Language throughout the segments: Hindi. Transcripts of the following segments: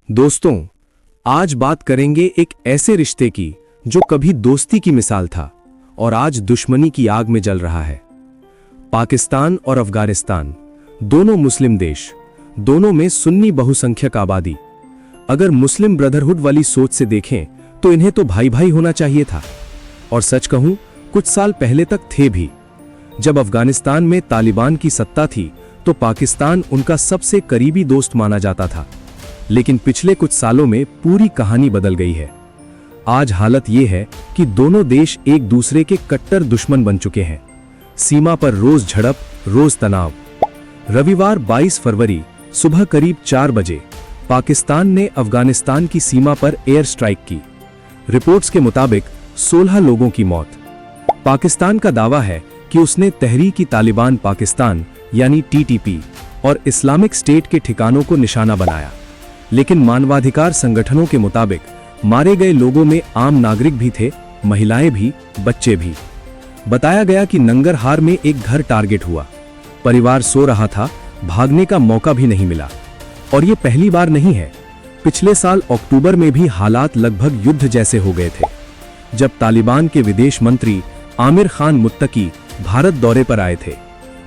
दोस्तों, आज बात करेंगे एक ऐसे रिश्ते की जो कभी दोस्ती की मिसाल था और आज दुश्मनी की आग में जल रहा है। पाकिस्तान और अफगानिस्तान दोनों मुस्लिम देश, दोनों में सुन्नी बहुसंख्यक आबादी। अगर मुस्लिम ब्रदरहुड वाली सोच से देखें तो इन्हें तो भाई भाई होना चाहिए था, और सच कहूं कुछ साल पहले तक थे भी। जब अफगानिस्तान में तालिबान की सत्ता थी तो पाकिस्तान उनका सबसे करीबी दोस्त माना जाता था, लेकिन पिछले कुछ सालों में पूरी कहानी बदल गई है। आज हालत यह है कि दोनों देश एक दूसरे के कट्टर दुश्मन बन चुके हैं। सीमा पर रोज झड़प, रोज तनाव। रविवार 22 फरवरी सुबह करीब 4 बजे पाकिस्तान ने अफगानिस्तान की सीमा पर एयर स्ट्राइक की। रिपोर्ट्स के मुताबिक 16 लोगों की मौत। पाकिस्तान का दावा है कि उसने तहरीक तालिबान पाकिस्तान यानी टीटीपी और इस्लामिक स्टेट के ठिकानों को निशाना बनाया, लेकिन मानवाधिकार संगठनों के मुताबिक मारे गए लोगों में आम नागरिक भी थे, महिलाएं भी, बच्चे भी। बताया गया कि नंगरहार में एक घर टारगेट हुआ। परिवार सो रहा था, भागने का मौका भी नहीं मिला। और ये पहली बार नहीं है। पिछले साल अक्टूबर में भी हालात लगभग युद्ध जैसे हो गए थे, जब तालिबान के विदेश मंत्री आमिर खान मुत्तकी भारत दौरे पर आए थे।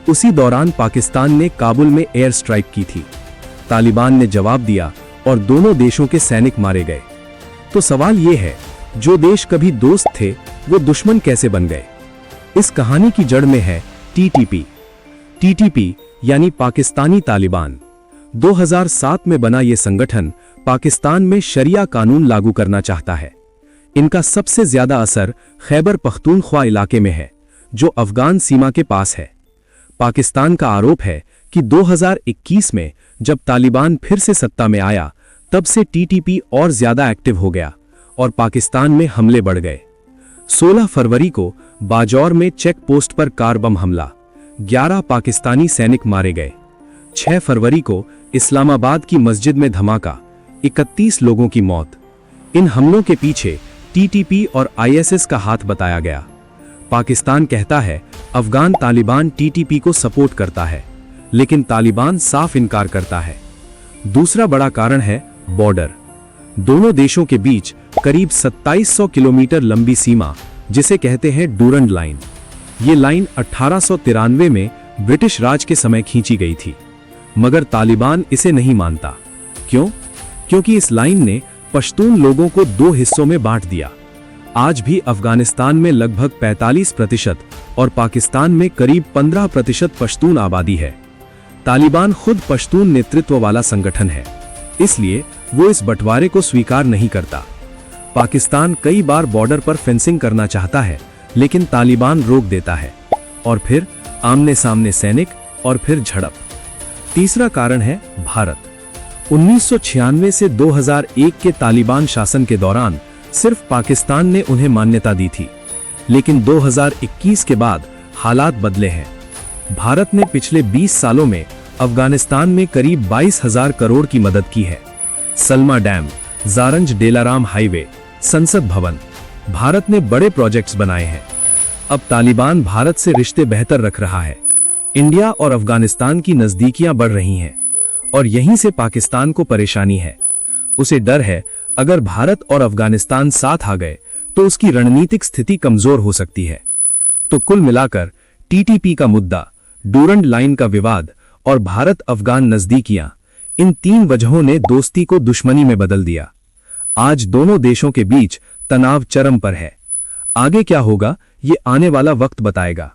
उसी दौरान पाकिस्तान ने काबुल में एयर स्ट्राइक की थी। तालिबान ने जवाब दिया और दोनों देशों के सैनिक मारे गए। तो सवाल यह है, जो देश कभी दोस्त थे वो दुश्मन कैसे बन गए? इस कहानी की जड़ में है टीटीपी। टीटीपी यानी पाकिस्तानी तालिबान। 2007 में बना यह संगठन पाकिस्तान में शरिया कानून लागू करना चाहता है। इनका सबसे ज्यादा असर खैबर पख्तूनख्वा इलाके में है, जो अफगान सीमा के पास है। पाकिस्तान का आरोप है कि 2021 में जब तालिबान फिर से सत्ता में आया, तब से टीटीपी और ज्यादा एक्टिव हो गया और पाकिस्तान में हमले बढ़ गए। 16 फरवरी को बाजौर में चेक पोस्ट पर कार बम हमला, 11 पाकिस्तानी सैनिक मारे गए। 6 फरवरी को इस्लामाबाद की मस्जिद में धमाका, 31 लोगों की मौत। इन हमलों के पीछे टीटीपी और आईएसएस का हाथ बताया गया। पाकिस्तान कहता है अफगान तालिबान टीटीपी को सपोर्ट करता है, लेकिन तालिबान साफ इनकार करता है। दूसरा बड़ा कारण है बॉर्डर। दोनों देशों के बीच करीब 2700 किलोमीटर लंबी सीमा, जिसे कहते हैं डूरंड लाइन। ये लाइन 1893 में ब्रिटिश राज के समय खींची गई थी, मगर तालिबान इसे नहीं मानता। क्यों? क्योंकि इस लाइन ने पश्तून लोगों को 2 हिस्सों में बांट दिया। आज भी अफगानिस्तान में लगभग 45% और पाकिस्तान में करीब 15% पश्तून आबादी है। तालिबान खुद पश्तून नेतृत्व वाला संगठन है, इसलिए वो इस बंटवारे को स्वीकार नहीं करता। पाकिस्तान कई बार बॉर्डर पर फेंसिंग करना चाहता है, लेकिन तालिबान रोक देता है, और फिर आमने सामने सैनिक और फिर झड़प। तीसरा कारण है भारत। 1996 से 2001 के तालिबान शासन के दौरान सिर्फ पाकिस्तान ने उन्हें मान्यता दी थी, लेकिन 2021 के बाद हालात बदले हैं। भारत ने पिछले 20 सालों में अफगानिस्तान में करीब 22,000 करोड़ की मदद की है। सलमा डैम, जारंज डेलाराम हाईवे, संसद भवन, भारत ने बड़े प्रोजेक्ट्स बनाए हैं। अब तालिबान भारत से रिश्ते बेहतर रख रहा है। इंडिया और अफगानिस्तान की नजदीकियां बढ़ रही हैं, और यहीं से पाकिस्तान को परेशानी है। उसे डर है अगर भारत और अफगानिस्तान साथ आ गए तो उसकी रणनीतिक स्थिति कमजोर हो सकती है। तो कुल मिलाकर टीटीपी का मुद्दा, डूरंड लाइन का विवाद और भारत अफगान नजदीकियां, इन 3 वजहों ने दोस्ती को दुश्मनी में बदल दिया। आज दोनों देशों के बीच तनाव चरम पर है। आगे क्या होगा ये आने वाला वक्त बताएगा।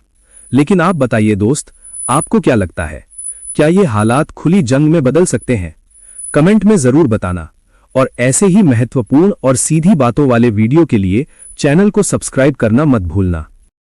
लेकिन आप बताइए दोस्त, आपको क्या लगता है? क्या ये हालात खुली जंग में बदल सकते हैं? कमेंट में जरूर बताना, और ऐसे ही महत्वपूर्ण और सीधी बातों वाले वीडियो के लिए चैनल को सब्सक्राइब करना मत भूलना।